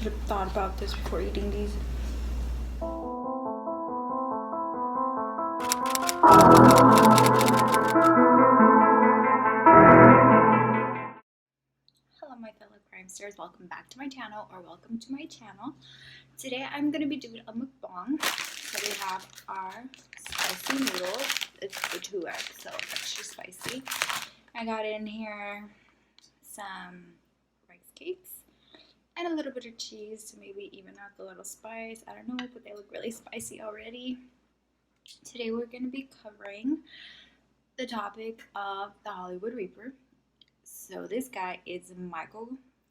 should have thought about this before eating these. Hello my fellow crimesters, welcome back to my channel, or welcome to my channel. Today I'm going to be doing a mukbang. So we have our spicy noodles. It's the 2X, so extra spicy. I got in here some rice cakes and a little bit of cheese to maybe even out the little spice. I don't know, but they look really spicy already. Today we're going to be covering the topic of the Hollywood Reaper. So this guy is Michael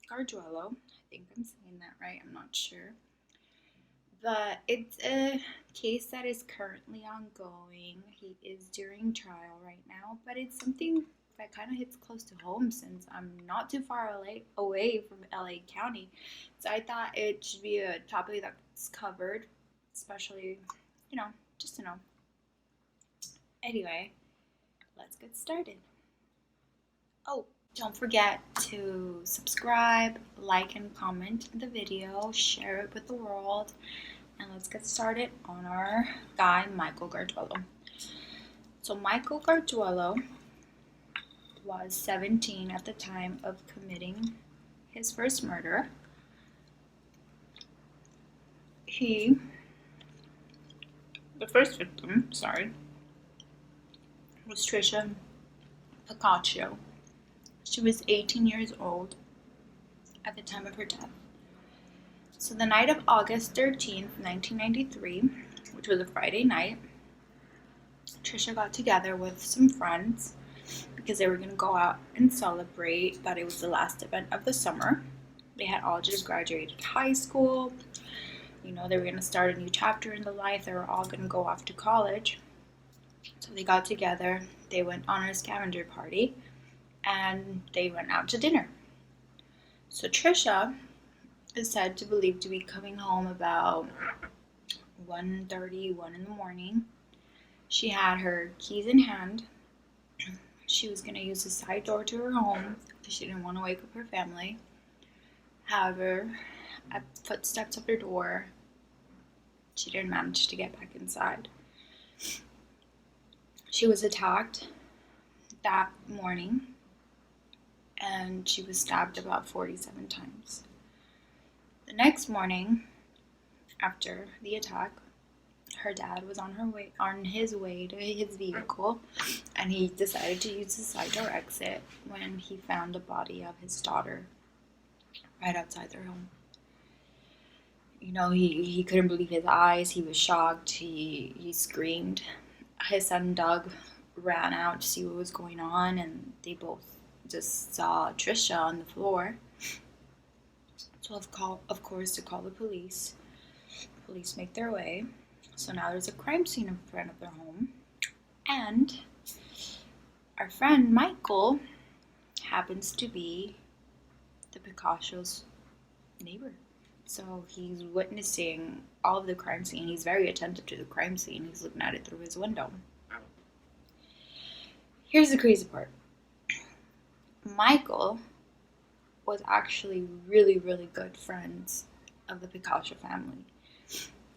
Gargiulo. I think I'm saying that right, I'm not sure. But it's a case that is currently ongoing. He is during trial right now, but it's something that kind of hits close to home since I'm not too far away from LA County. So I thought it should be a topic that's covered, especially, just to know. Anyway, let's get started. Oh, don't forget to subscribe, like, and comment the video, share it with the world, and let's get started on our guy, Michael Gargiulo. So Michael Gargiulo was 17 at the time of committing his first murder. The first victim, was Trisha Piccaccio. She was 18 years old at the time of her death. So the night of August 13th, 1993, which was a Friday night, Trisha got together with some friends because they were going to go out and celebrate that it was the last event of the summer. They had all just graduated high school. They were going to start a new chapter in their life. They were all going to go off to college. So they got together. They went on a scavenger party. And they went out to dinner. So Trisha is said to believe to be coming home about 1:30, 1 in the morning. She had her keys in hand. She was going to use the side door to her home because she didn't want to wake up her family. However, at footsteps of her door, she didn't manage to get back inside. She was attacked that morning, and she was stabbed about 47 times. The next morning, after the attack, her dad was on his way to his vehicle, and he decided to use the side door exit when he found the body of his daughter right outside their home. He couldn't believe his eyes. He was shocked. He screamed. His son Doug ran out to see what was going on, and they both just saw Trisha on the floor. So of course to call the police. Police make their way. So now there's a crime scene in front of their home, and our friend Michael happens to be the Piccaccio's neighbor. So he's witnessing all of the crime scene. He's very attentive to the crime scene. He's looking at it through his window. Here's the crazy part. Michael was actually really, really good friends of the Piccaccio family.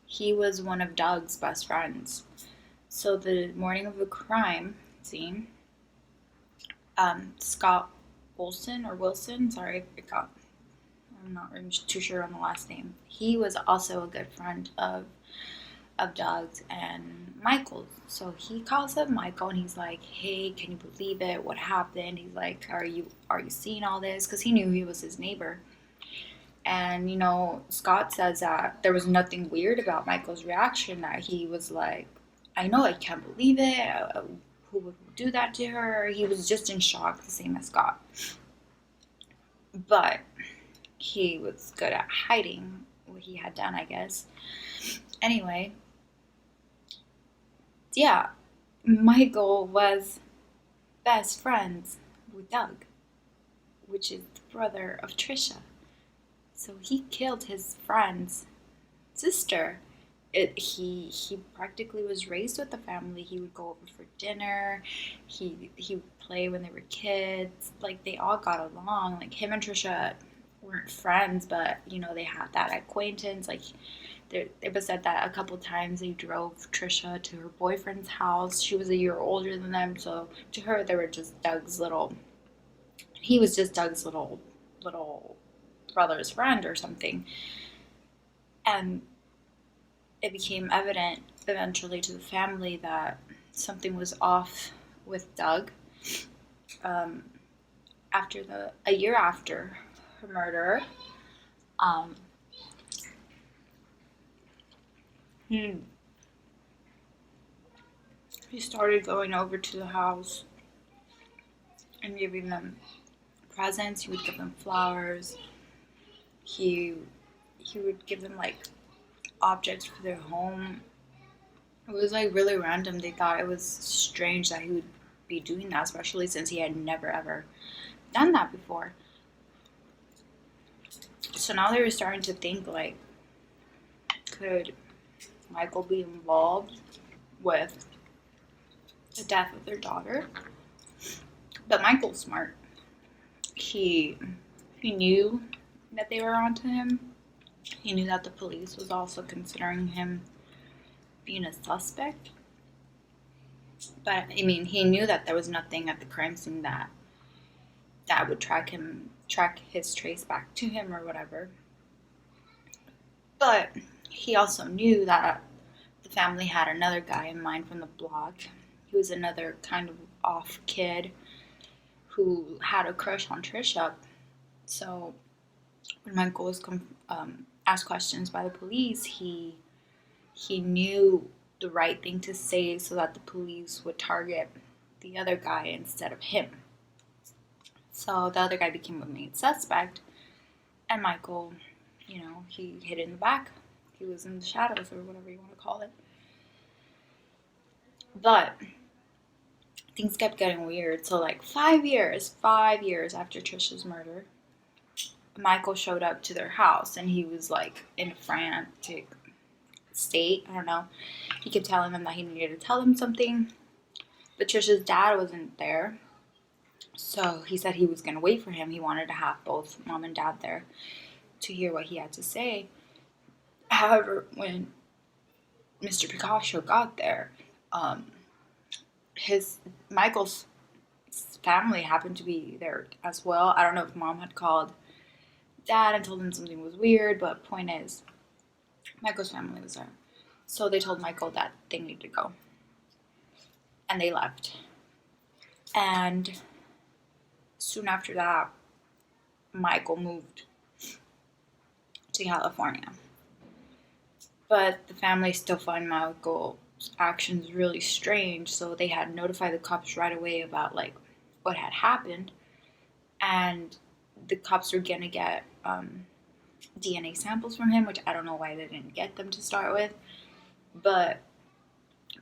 He was one of Doug's best friends. So the morning of the crime scene, Scott Wilson, I'm not really too sure on the last name. He was also a good friend of Doug's and Michael's. So he calls up Michael and he's like, "Hey, can you believe it? What happened?" He's like, "Are you seeing all this?" Because he knew he was his neighbor. And Scott says that there was nothing weird about Michael's reaction. That he was like, "I know, I can't believe it. Who would do that to her?" He was just in shock, the same as Scott. But he was good at hiding what he had done, I guess. Anyway, yeah, Michael was best friends with Doug, which is the brother of Trisha. So he killed his friend's sister. He practically was raised with the family. He would go over for dinner. He would play when they were kids. Like, they all got along. Like, him and Trisha weren't friends, but you know, they had that acquaintance. Like it was said that a couple times they drove Trisha to her boyfriend's house. She was a year older than them, so to her they were just Doug's little. He was just Doug's little brother's friend or something, and it became evident eventually to the family that something was off with Doug. After a year after her murder, he started going over to the house and giving them presents. He would give them flowers. He would give them like objects for their home. It was like really random. They thought it was strange that he would be doing that, especially since he had never ever done that before. So now they were starting to think like, could Michael be involved with the death of their daughter? But Michael's smart. He knew that they were onto him. He knew that the police was also considering him being a suspect. But I mean, he knew that there was nothing at the crime scene that would track his trace back to him or whatever. But he also knew that the family had another guy in mind from the block. He was another kind of off kid who had a crush on Trisha. So when Michael was asked questions by the police, he knew the right thing to say so that the police would target the other guy instead of him. So the other guy became a main suspect, and Michael, you know, he hid in the back. He was in the shadows, or whatever you want to call it. But things kept getting weird. So like 5 years after Trisha's murder, Michael showed up to their house, and he was like in a frantic state. I don't know. He kept telling them that he needed to tell them something, but Trisha's dad wasn't there. So he said he was going to wait for him. He wanted to have both mom and dad there to hear what he had to say. However, when Mr. Picasso got there, Michael's family happened to be there as well. I don't know if mom had called dad and told him something was weird, but point is, Michael's family was there. So they told Michael that they needed to go. And they left. And soon after that, Michael moved to California. But the family still found Michael's actions really strange, so they had notified the cops right away about like what had happened. And the cops were gonna get DNA samples from him, which I don't know why they didn't get them to start with. But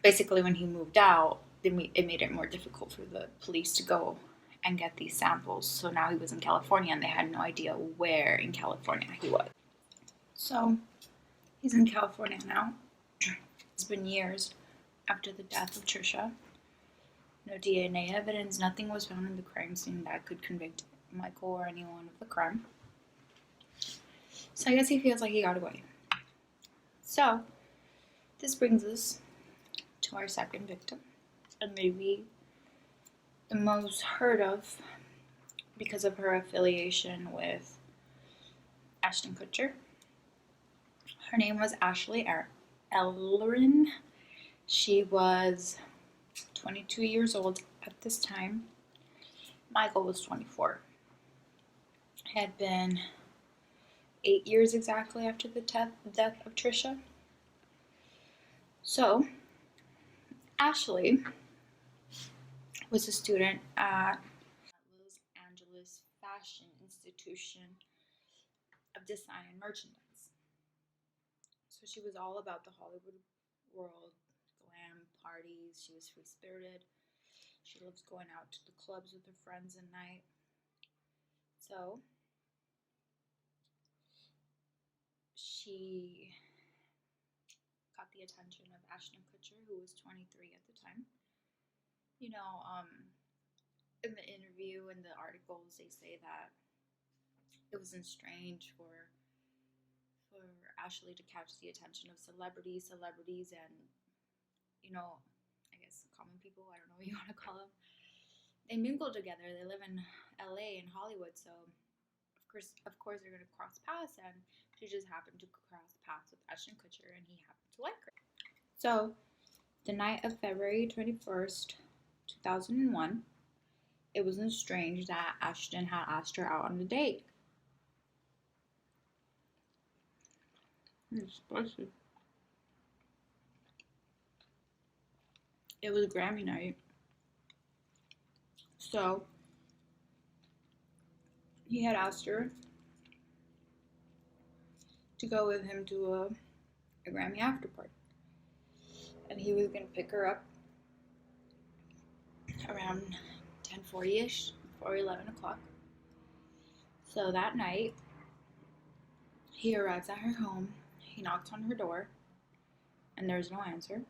basically, when he moved out, it made it more difficult for the police to go and get these samples. So now he was in California, and they had no idea where in California he was. So he's in California now. It's been years after the death of Trisha. No DNA evidence, nothing was found in the crime scene that could convict Michael or anyone of the crime. So I guess he feels like he got away. So this brings us to our second victim, and maybe the most heard of because of her affiliation with Ashton Kutcher. Her name was Ashley Ellerin. She was 22 years old at this time. Michael was 24. It had been 8 years exactly after the death of Trisha. So, Ashley was a student at Los Angeles Fashion Institution of Design and Merchandise. So she was all about the Hollywood world, glam, parties. She was free-spirited. She loves going out to the clubs with her friends at night. So she got the attention of Ashton Kutcher, who was 23 at the time. You know, in the interview and the articles, they say that it wasn't strange for Ashley to catch the attention of celebrities, and I guess common people. I don't know what you want to call them. They mingle together. They live in LA and Hollywood, so of course they're gonna cross paths, and she just happened to cross paths with Ashton Kutcher, and he happened to like her. So the night of February 21st, 2001, it wasn't strange that Ashton had asked her out on a date. It's spicy. It was Grammy night. So he had asked her to go with him to a Grammy after party. And he was going to pick her up around 10:40ish, or 11 o'clock. So that night, he arrives at her home. He knocks on her door, and there's no answer.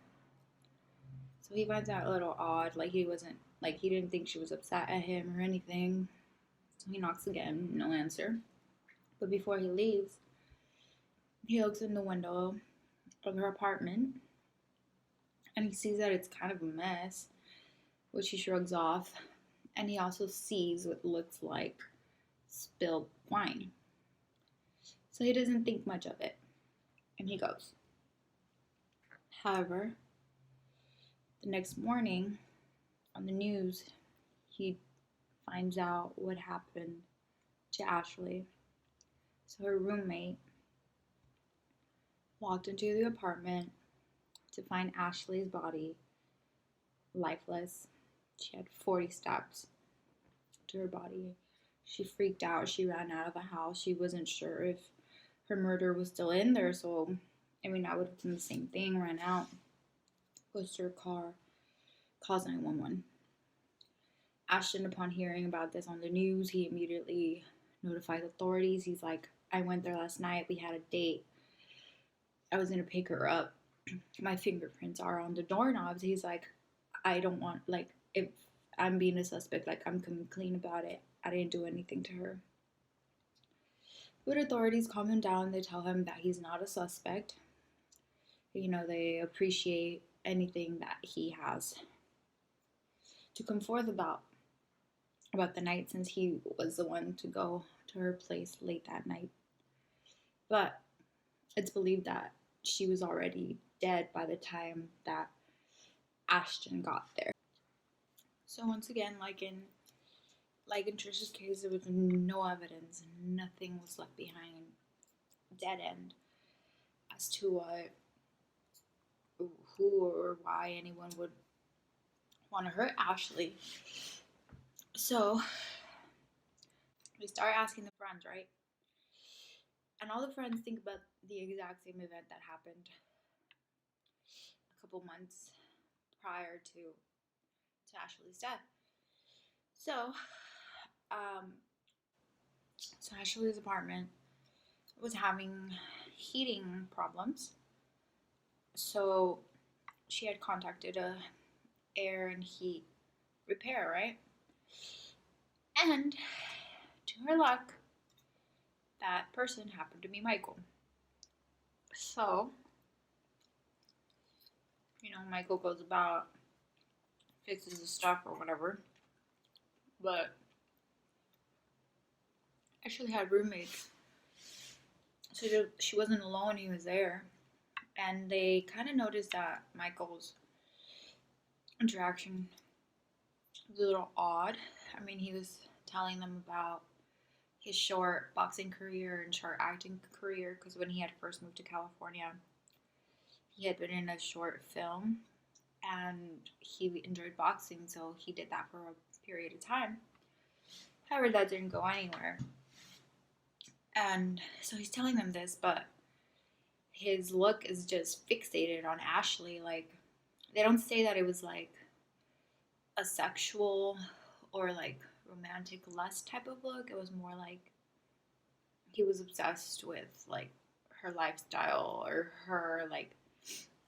So he finds that a little odd, like he didn't think she was upset at him or anything. So he knocks again, no answer. But before he leaves, he looks in the window of her apartment, and he sees that it's kind of a mess, which he shrugs off. And he also sees what looks like spilled wine. So he doesn't think much of it, and he goes. However, the next morning on the news, he finds out what happened to Ashley. So her roommate walked into the apartment to find Ashley's body lifeless. She had 40 stabs to her body. She freaked out. She ran out of the house. She wasn't sure if her murderer was still in there. So, I would have done the same thing. Ran out, goes to her car, calls 911. Ashton, upon hearing about this on the news, he immediately notifies authorities. He's like, I went there last night. We had a date. I was going to pick her up. My fingerprints are on the doorknobs. He's like, I don't want, if I'm being a suspect, I'm coming clean about it. I didn't do anything to her. But authorities calm him down. They tell him that he's not a suspect. They appreciate anything that he has to come forth about the night, since he was the one to go to her place late that night. But it's believed that she was already dead by the time that Ashton got there. So once again, like in Trish's case, there was no evidence. Nothing was left behind. Dead end as to who or why anyone would want to hurt Ashley. So we start asking the friends, right? And all the friends think about the exact same event that happened a couple months prior to Ashley's death. So Ashley's apartment was having heating problems. So she had contacted a air and heat repair, right? And to her luck, that person happened to be Michael. So, Michael goes about, fixes the stuff or whatever. But Ashley had roommates. So she wasn't alone, he was there. And they kind of noticed that Michael's interaction was a little odd. He was telling them about his short boxing career and short acting career, because when he had first moved to California, he had been in a short film and he enjoyed boxing, so he did that for a period of time. However, that didn't go anywhere. And so he's telling them this, but his look is just fixated on Ashley. They don't say that it was a sexual or romantic lust type of look. It was more like he was obsessed with her lifestyle, or her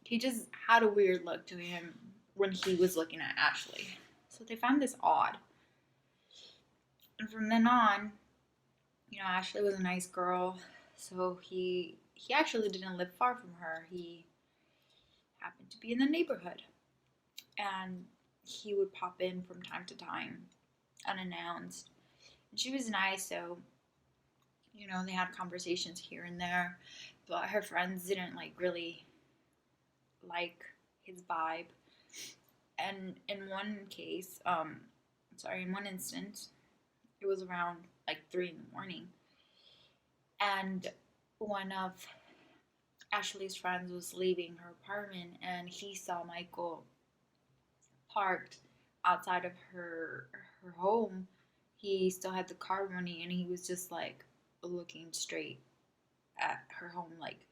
he just had a weird look to him when he was looking at Ashley. So they found this odd. And from then on, Ashley was a nice girl, so he actually didn't live far from her. He happened to be in the neighborhood, and he would pop in from time to time, unannounced. And she was nice, so they had conversations here and there, but her friends didn't like really like his vibe. And in one case, in one instance, it was around like 3 in the morning, and one of Ashley's friends was leaving her apartment, and he saw Michael parked outside of her home. He still had the car running, and he was just like looking straight at her home, like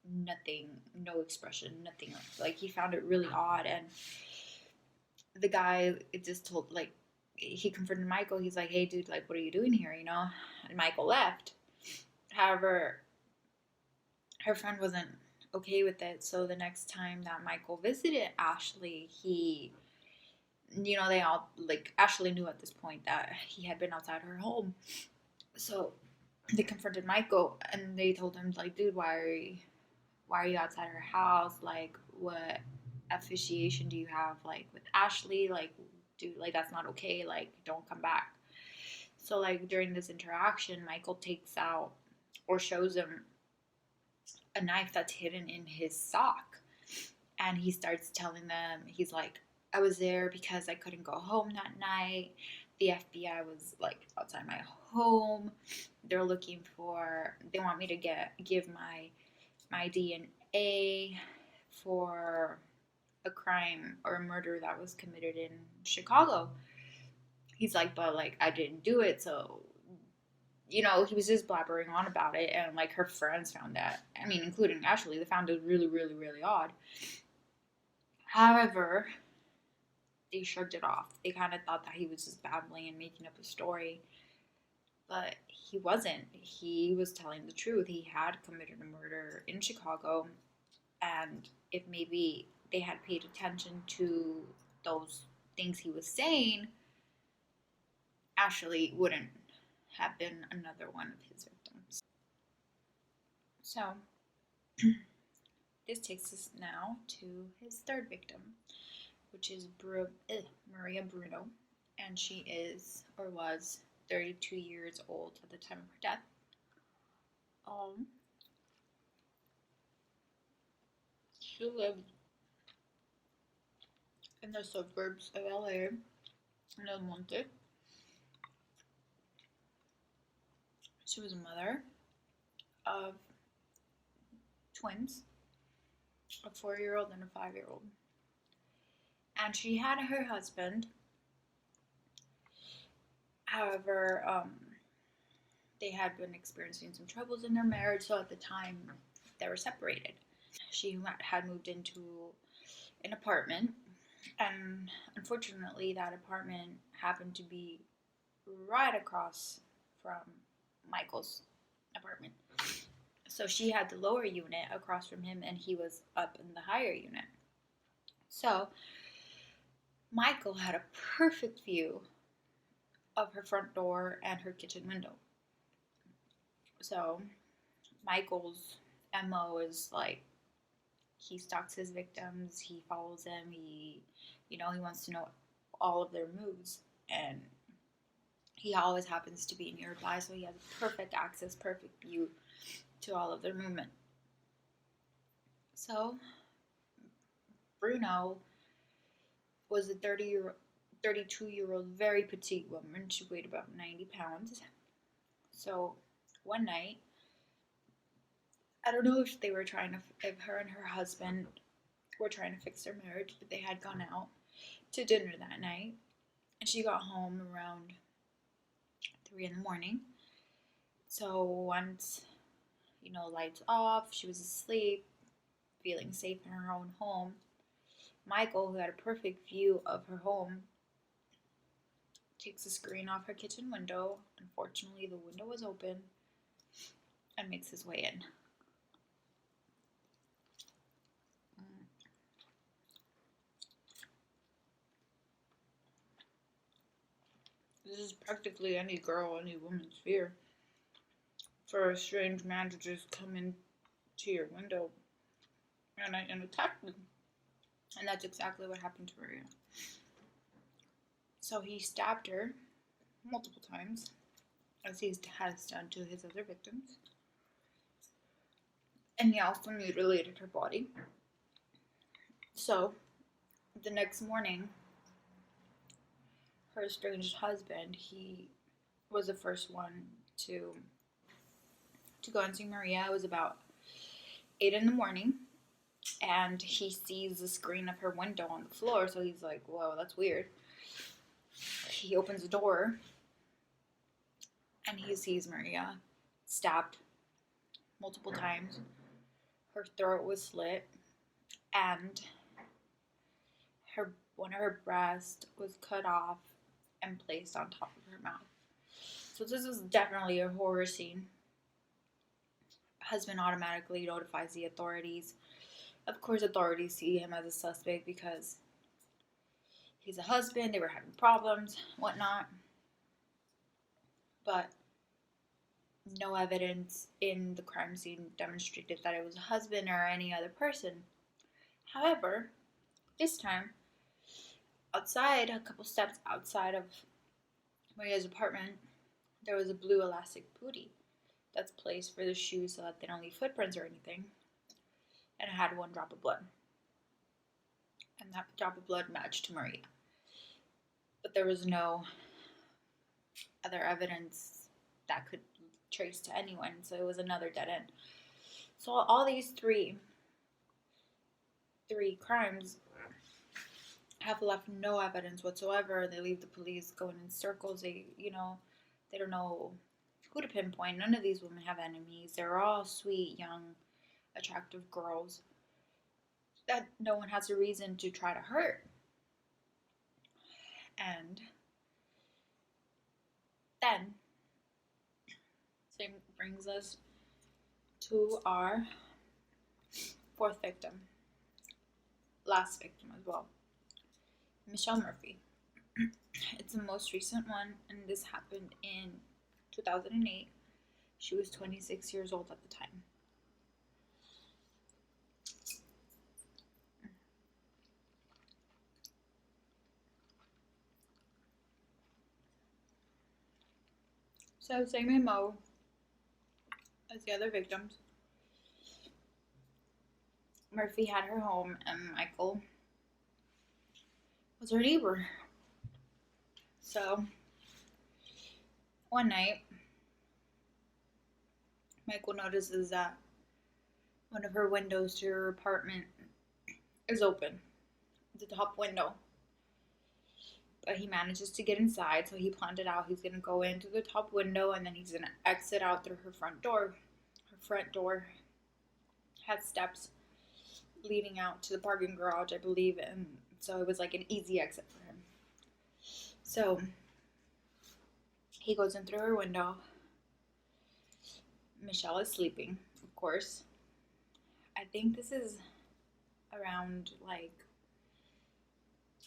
nothing, no expression, nothing. Like he found it really odd, and the guy it just told like he confronted Michael. He's like, "Hey, dude, like, what are you doing here?" And Michael left. However, her friend wasn't okay with it, so the next time that Michael visited Ashley, they all like Ashley knew at this point that he had been outside her home, so they confronted Michael and they told him like, "Dude, why are you outside her house? Like, what affiliation do you have like with Ashley? Like, dude, like that's not okay. Like, don't come back." So like during this interaction, Michael takes out or shows him a knife that's hidden in his sock, and he starts telling them, he's like, "I was there because I couldn't go home that night. The FBI was like outside my home. They want me to give my DNA for a crime or a murder that was committed in Chicago." He's like, "But like I didn't do it." So he was just blabbering on about it, and like her friends found that, I mean, including Ashley, they found it really, really, really odd. However, they shrugged it off. They kind of thought that he was just babbling and making up a story, but he wasn't. He was telling the truth. He had committed a murder in Chicago, and if maybe they had paid attention to those things he was saying, Ashley wouldn't have been another one of his victims. So, this takes us now to his third victim, which is Maria Bruno, and she is or was 32 years old at the time of her death. She lived in the suburbs of LA in El Monte. She was a mother of twins, a 4-year-old and a 5-year-old. And she had her husband. However, they had been experiencing some troubles in their marriage, so at the time they were separated. She had moved into an apartment, and unfortunately that apartment happened to be right across from Michael's apartment. So she had the lower unit across from him, and he was up in the higher unit. So Michael had a perfect view of her front door and her kitchen window. So Michael's MO is like, he stalks his victims, he follows them, he wants to know all of their moves, and he always happens to be nearby, so he has perfect access, perfect view to all of their movement. So Bruno was a 32-year-old, very petite woman. She weighed about 90 pounds. So one night, I don't know if her and her husband were trying to fix their marriage, but they had gone out to dinner that night, and she got home around 3 in the morning. So once, lights off, she was asleep, feeling safe in her own home. Michael, who had a perfect view of her home, takes the screen off her kitchen window. Unfortunately, the window was open, and makes his way in. This is practically any girl, any woman's fear. for a strange man to just come into your window and attack me. And that's exactly what happened to Maria. So he stabbed her multiple times, as he has done to his other victims. And he also mutilated her body. So the next morning, her estranged husband, he was the first one to go and see Maria. It was about 8 in the morning, and he sees the screen of her window on the floor, so he's like, whoa, that's weird. He opens the door, and he sees Maria stabbed multiple times. Her throat was slit, and one of her breasts was cut off and placed on top of her mouth. So this is definitely a horror scene. Husband automatically notifies the authorities. Of course, authorities see him as a suspect because he's a husband, they were having problems, whatnot. But no evidence in the crime scene demonstrated that it was a husband or any other person. However, this time, outside, a couple steps outside of Maria's apartment, there was a blue elastic bootie that's placed for the shoes so that they don't leave footprints or anything. And it had one drop of blood. And that drop of blood matched to Maria. But there was no other evidence that could trace to anyone, so it was another dead end. So all these three crimes have left no evidence whatsoever. They leave the police going in circles. They don't know who to pinpoint. None of these women have enemies. They're all sweet, young, attractive girls that no one has a reason to try to hurt. And then same brings us to our fourth victim, last victim as well, Michelle Murphy. It's the most recent one, and this happened in 2008. She was 26 years old at the time. So same MO as the other victims. Murphy had her home, and Michael was her neighbor. So one night, Michael notices that one of her windows to her apartment is open, the top window. But he manages to get inside, so he planned it out. He's going to go into the top window, and then he's going to exit out through her front door. Her front door had steps leading out to the parking garage, I believe, and so it was like an easy exit for him. So he goes in through her window. Michelle is sleeping, of course. I think this is around like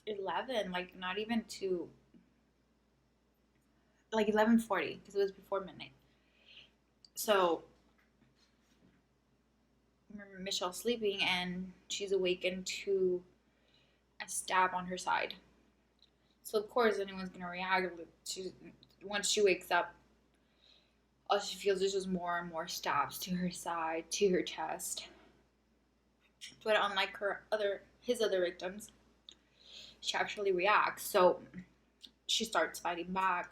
11, like not even to like 11:40, because it was before midnight. So Michelle's sleeping, and she's awakened to a stab on her side. So of course anyone's gonna react. Once she wakes up, all she feels is just more and more stabs to her side, to her chest. But unlike his other victims, she actually reacts. So she starts fighting back.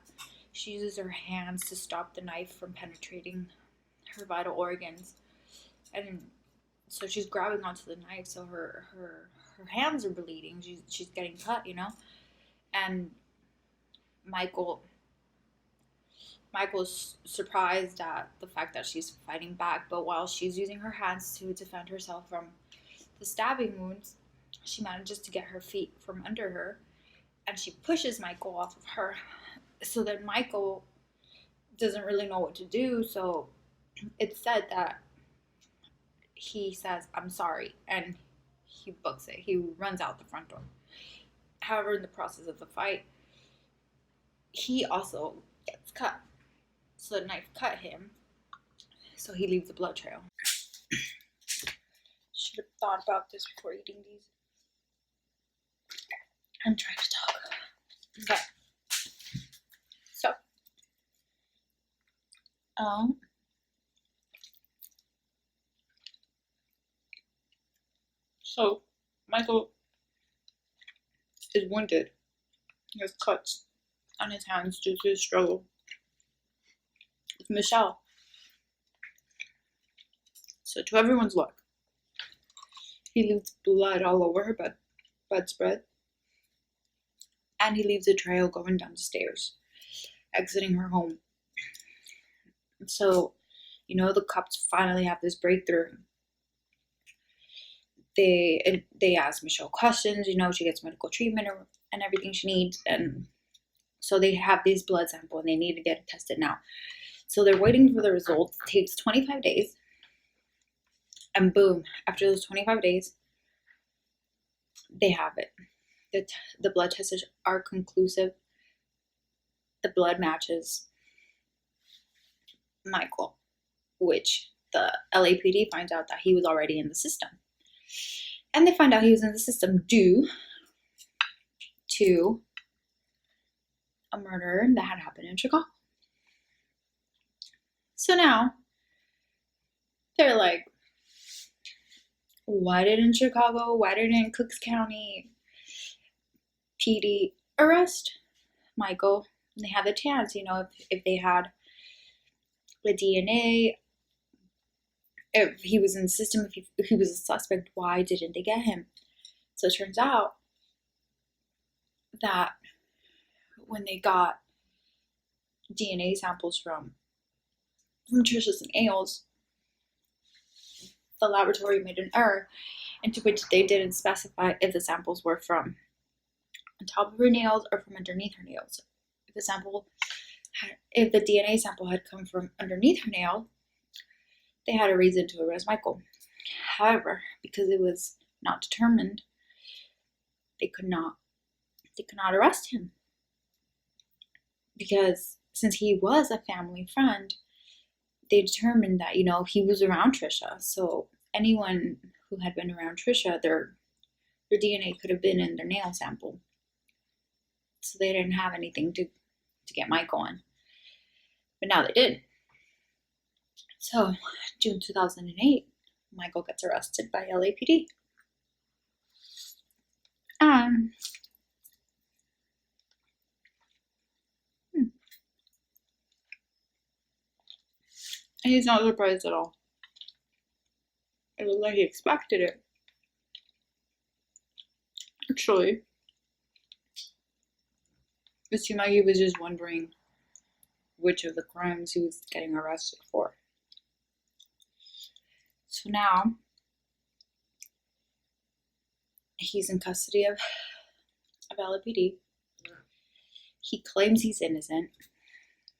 She uses her hands to stop the knife from penetrating her vital organs, and so she's grabbing onto the knife. So her hands are bleeding. She's getting cut, and Michael's surprised at the fact that she's fighting back, but while she's using her hands to defend herself from the stabbing wounds, she manages to get her feet from under her, and she pushes Michael off of her. So then Michael doesn't really know what to do, so it's said that he says, "I'm sorry," and he books it. He runs out the front door. However, in the process of the fight, he also gets cut. So the knife cut him, So he leaves a blood trail. Should have thought about this before eating these. I'm trying to talk. Okay. So Michael is wounded. He has cuts on his hands due to his struggle with Michelle. So to everyone's luck, he leaves blood all over her bedspread, and he leaves a trail going down the stairs, exiting her home. So, the cops finally have this breakthrough. They ask Michelle questions. She gets medical treatment and everything she needs, and so they have this blood sample and they need to get it tested now. So they're waiting for the results. It takes 25 days. And boom, after those 25 days, they have it. The blood tests are conclusive. The blood matches Michael, which the LAPD finds out that he was already in the system. And they find out he was in the system due to a murder that had happened in Chicago. So now they're like, why didn't Chicago, why didn't Cooks County PD arrest Michael? And they had the chance, if they had the DNA, if he was in the system, if he was a suspect, why didn't they get him? So it turns out that when they got DNA samples from Trisha's and Ailes, the laboratory made an error into which they didn't specify if the samples were from on top of her nails or from underneath her nails. If the DNA sample had come from underneath her nail, they had a reason to arrest Michael. However, because it was not determined, they could not arrest him. Because since he was a family friend, they determined that, he was around Trisha. So anyone who had been around Trisha, their DNA could have been in their nail sample. So they didn't have anything to get Michael on. But now they did. So June 2008, Michael gets arrested by LAPD. And he's not surprised at all. It looked like he expected it. Actually, it seemed like he was just wondering which of the crimes he was getting arrested for. So now, he's in custody of LAPD. He claims he's innocent.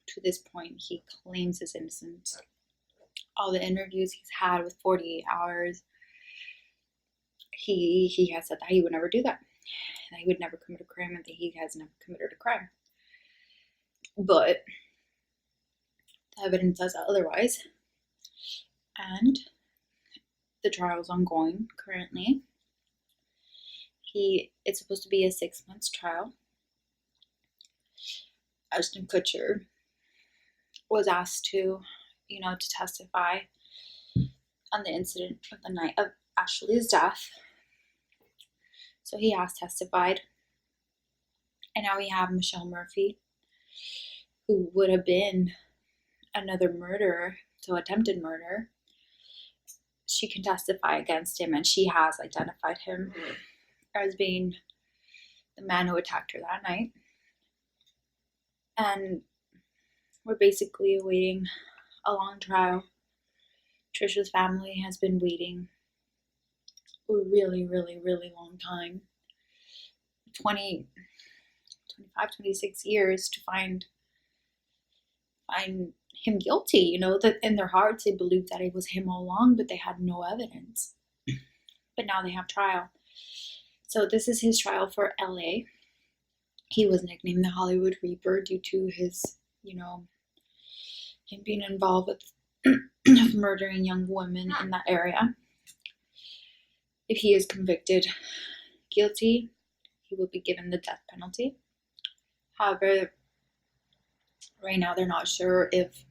To this point, he claims his innocence. All the interviews he's had with 48 hours, he has said that he would never do that. That he would never commit a crime, and that he has never committed a crime. But the evidence says otherwise. And the trial is ongoing currently. It's supposed to be a 6 months trial. Ashton Kutcher was asked to testify on the incident of the night of Ashley's death. So he has testified. And now we have Michelle Murphy, who would have been another murderer, so attempted murder. She can testify against him, and she has identified him as being the man who attacked her that night. And we're basically awaiting a long trial. Trisha's family has been waiting a really, really, really long time. 25, 26 years to find him guilty. That in their hearts they believed that it was him all along, but they had no evidence. But now they have trial. So this is his trial for LA. He was nicknamed the Hollywood Reaper due to his, him being involved with of murdering young women in that area. If he is convicted guilty, he will be given the death penalty. However, right now they're not sure if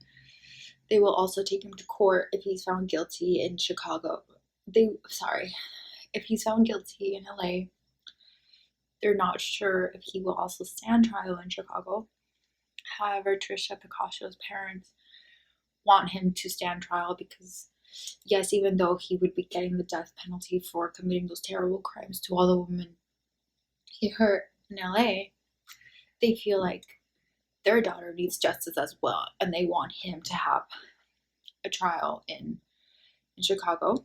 they will also take him to court if he's found guilty in Chicago. If he's found guilty in LA, they're not sure if he will also stand trial in Chicago. However, Trisha Picasso's parents want him to stand trial because, yes, even though he would be getting the death penalty for committing those terrible crimes to all the women he hurt in LA, they feel like their daughter needs justice as well, and they want him to have a trial in Chicago.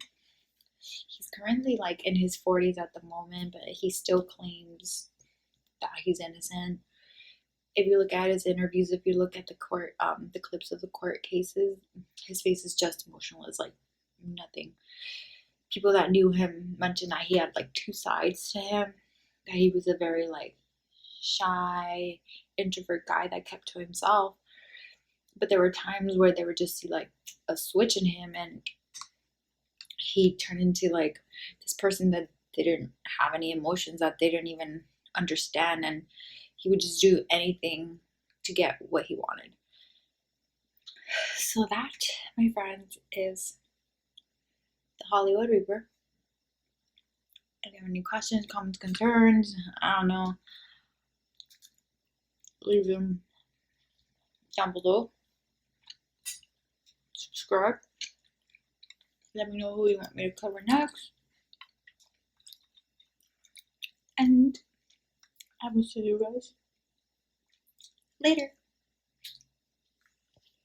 He's currently like in his 40s at the moment, but he still claims that he's innocent. If you look at his interviews, if you look at the court, the clips of the court cases, his face is just emotional. It's like nothing. People that knew him mentioned that he had like two sides to him. That he was a very like shy, introvert guy that kept to himself. But there were times where they would just see like a switch in him, and he turned into like this person that they didn't have any emotions, that they didn't even understand, and he would just do anything to get what he wanted. So that, my friends, is the Hollywood Reaper. If you have any questions, comments, concerns, I don't know, leave them down below. Subscribe. Let me know who you want me to cover next. And I will see you guys later.